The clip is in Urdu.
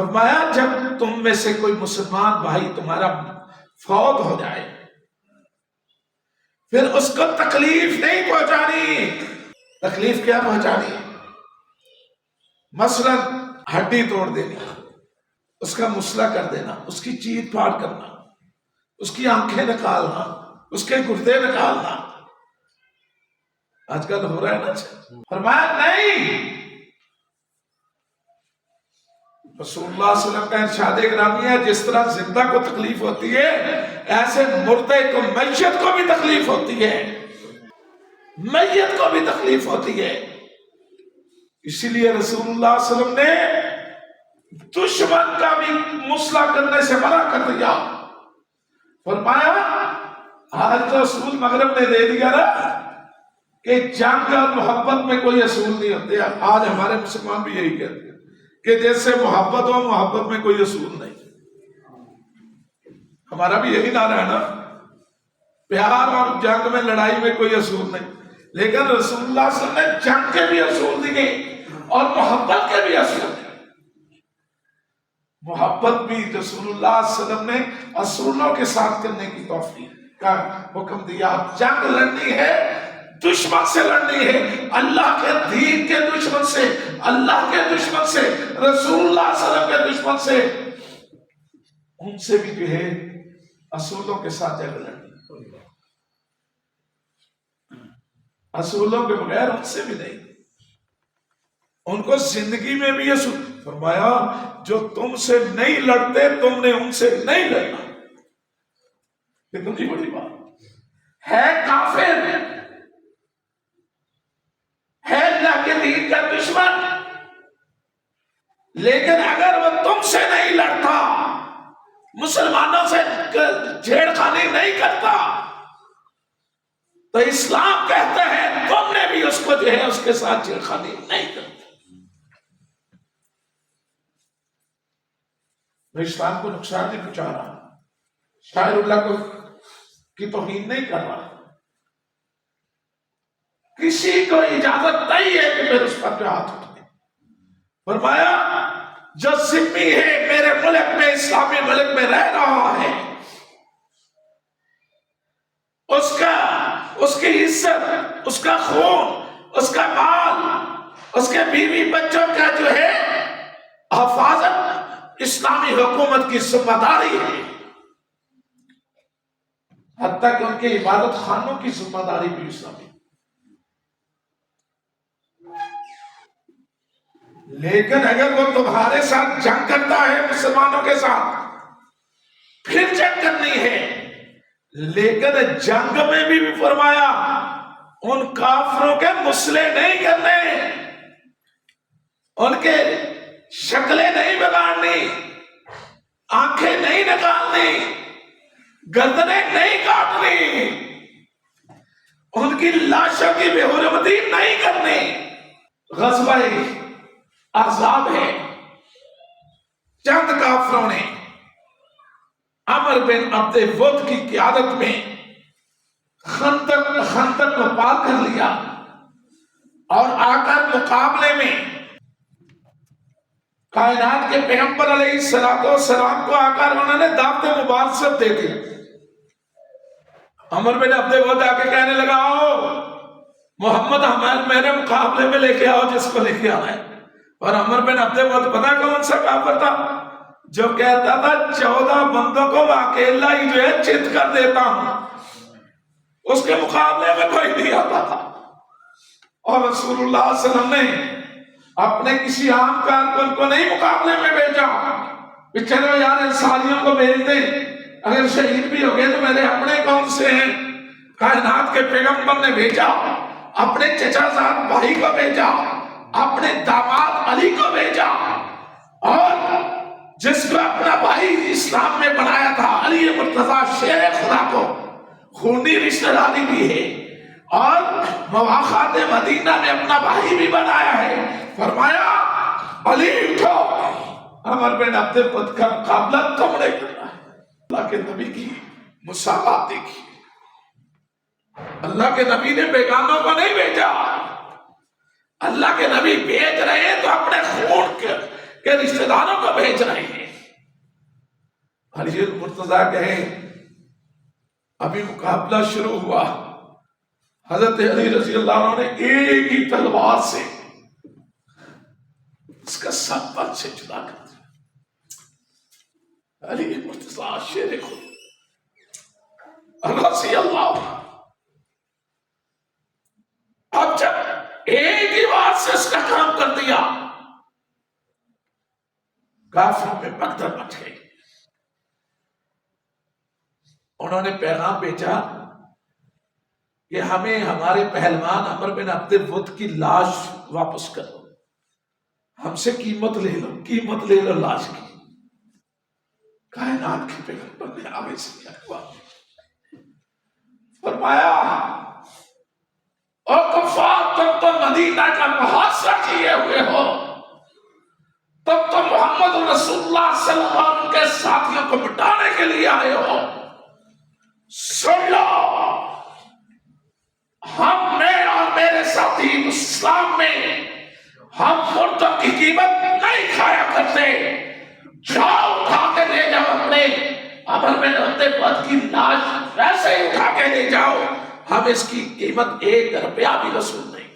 فرمایا جب تم میں سے کوئی مسلمان بھائی تمہارا فوت ہو جائے پھر اس کو تکلیف نہیں پہنچانی۔ تکلیف کیا پہنچانی؟ مثلا ہڈی توڑ دینی، اس کا مسئلہ کر دینا، اس کی چیت پھاڑ کرنا، اس کی آنکھیں نکالنا، اس کے گردے نکالنا، آج کل ہو رہا ہے نا۔ فرمایا نہیں، رسول اللہ صلی اللہ علیہ وسلم کا ارشاد گرامی ہے جس طرح زندہ کو تکلیف ہوتی ہے ایسے مردے کو میت کو بھی تکلیف ہوتی ہے، میت کو بھی تکلیف ہوتی ہے۔ اسی لیے رسول اللہ صلی اللہ علیہ وسلم نے دشمن کا بھی مسئلہ کرنے سے منع کر دیا۔ فرمایا آج تو اصول مغرب نے دے دیا نا کہ جنگ اور محبت میں کوئی اصول نہیں ہوتے، آج ہمارے مسلمان بھی یہی کہتے ہیں کہ جیسے محبت ہو محبت میں کوئی اصول نہیں۔ ہمارا بھی یہی نعرہ ہے نا، پیار اور جنگ میں لڑائی میں کوئی اصول نہیں، لیکن رسول اللہ صلی اللہ علیہ وسلم نے جنگ کے بھی اصول دیے اور محبت کے بھی اصول دیے۔ محبت بھی رسول اللہ صلی اللہ علیہ وسلم نے اصولوں کے ساتھ کرنے کی توفیق کا حکم دیا۔ جنگ لڑنی ہے دشمن سے لڑنی ہے، اللہ کے دین کے دشمن سے، اللہ کے دشمن سے، رسول اللہ صلی اللہ علیہ وسلم کے دشمن سے، ان سے بھی جو ہے اصولوں کے ساتھ جنگ لڑنی، اصولوں کے بغیر ان سے بھی نہیں۔ ان کو زندگی میں بھی اصول فرمایا جو تم سے نہیں لڑتے تم نے ان سے نہیں لڑنا۔ کتنی بڑی بات ہے، کافر ہے، اللہ کے دین کا دشمن، لیکن اگر وہ تم سے نہیں لڑتا، مسلمانوں سے چھیڑخانی نہیں کرتا، تو اسلام کہتا ہے تم نے بھی اس کو جو ہے اس کے ساتھ چھیڑخانی نہیں کرتی۔ میں اسلام کو نقصان نہیں پہنچا رہا، شاعر اللہ کو کی توہین نہیں کر رہا، کسی کو اجازت نہیں ہے کہ پھر اس پر جو ہاتھ اٹھائے۔ فرمایا جو ذمہ ہے میرے ملک میں، اسلامی ملک میں رہ رہا ہے، اس کی عزت، اس کا خون، اس کا مال، اس کے بیوی بچوں کا جو ہے حفاظت اسلامی حکومت کی ذمہ داری ہے، حتیٰ کہ ان کے عبادت خانوں کی ذمہ داری بھی اسلامی۔ لیکن اگر وہ تمہارے ساتھ جنگ کرتا ہے مسلمانوں کے ساتھ پھر جنگ کرنی ہے، لیکن جنگ میں بھی فرمایا ان کافروں کے مسئلے نہیں کرنے، ان کے شکلیں نہیں بگاڑنی، آنکھیں نہیں نکالنی، گردنیں نہیں کاٹنی، ان کی لاشوں کی بے حرمتی نہیں کرنی۔ غزوہ احزاب ہے، چند کافروں نے عمر بن عبد ود کی قیادت میں خندق کو پار کر لیا اور آ کر مقابلے میں کائنات کے پیغمبر علیہ السلام کو آ کر انہوں نے دعوت مبارزت دے دی۔ عمر بن عبد ود آ کے کہنے لگا آؤ محمد ہمارے میرے مقابلے میں لے کے آؤ جس کو لے کے آنا ہے۔ اور عمر بن عبد ود پتہ کون سا کافر تھا؟ جو کہتا تھا 14 بندوں کو میں اکیلا ہی جو ہے چت کر دیتا ہوں، اس کے مقابلے میں کوئی نہیں آتا تھا۔ اور رسول اللہ صلی اللہ علیہ وسلم نے اپنے کسی عام کارکن کو نہیں مقابلے میں بھیجا کہ چلو یار انصاریوں کو بھیج دیں، اگر شہید بھی ہو گئے تو میرے اپنے کون سے ہیں۔ کائنات کے پیغمبر نے بھیجا، اپنے چچا زاد بھائی کو بھیجا، اپنے داماد علی کو بھیجا، اور جس کو اپنا بھائی اسلام میں بنایا تھا علی مرتضیٰ شیر خدا کو خونی رشتہ داری بھی ہے، اور مواخات مدینہ میں اپنا بھائی بھی بنایا ہے۔ فرمایا علی اٹھو، عمر بن عبد ود کا مقابلہ تم نے کرنا ہے۔ اللہ کے نبی کی مساوات دیکھی، اللہ کے نبی نے بیگانوں کو نہیں بھیجا، اللہ کے نبی بھیج رہے ہیں تو اپنے خون کہ رشتہ داروں کو بھیج رہے ہیں. علی المرتضیٰ کہیں ابھی مقابلہ شروع ہوا، حضرت علی رضی اللہ عنہ نے ایک ہی تلوار سے اس کا سر پر سے جدا کر دیا. علی مرتضیٰ شیر خود رضی اللہ عنہ، اب جب ایک ہی بات سے اس کا کام کر دیا، کافروں میں بگدڑ مچ گئی. انہوں نے پیغام بھیجا کہ ہمیں ہمارے پہلوان عمر بن عبد الود کی لاش واپس کرو، ہم سے قیمت لے لو، قیمت لے لو لاش کی. کائنات کے پیغمبر نے آگے سے کیا ہوا فرمایا، اور کفار تم تو مدینہ کا محاصرہ کیے ہوئے ہو، تم تو محمد رسول اللہ صلی اللہ علیہ وسلم کے ساتھیوں کو مٹانے کے لیے آئے ہو. سن لو، ہم میں اور میرے ساتھی اسلام میں ہم مردوں کی قیمت نہیں کھایا کرتے. جاؤ اٹھا کے لے جاؤ اپنے عمر بن عبد الود کی لاش ویسے ہی اٹھا کے لے جاؤ، ہم اس کی قیمت 1 روپیہ بھی وصول نہیں.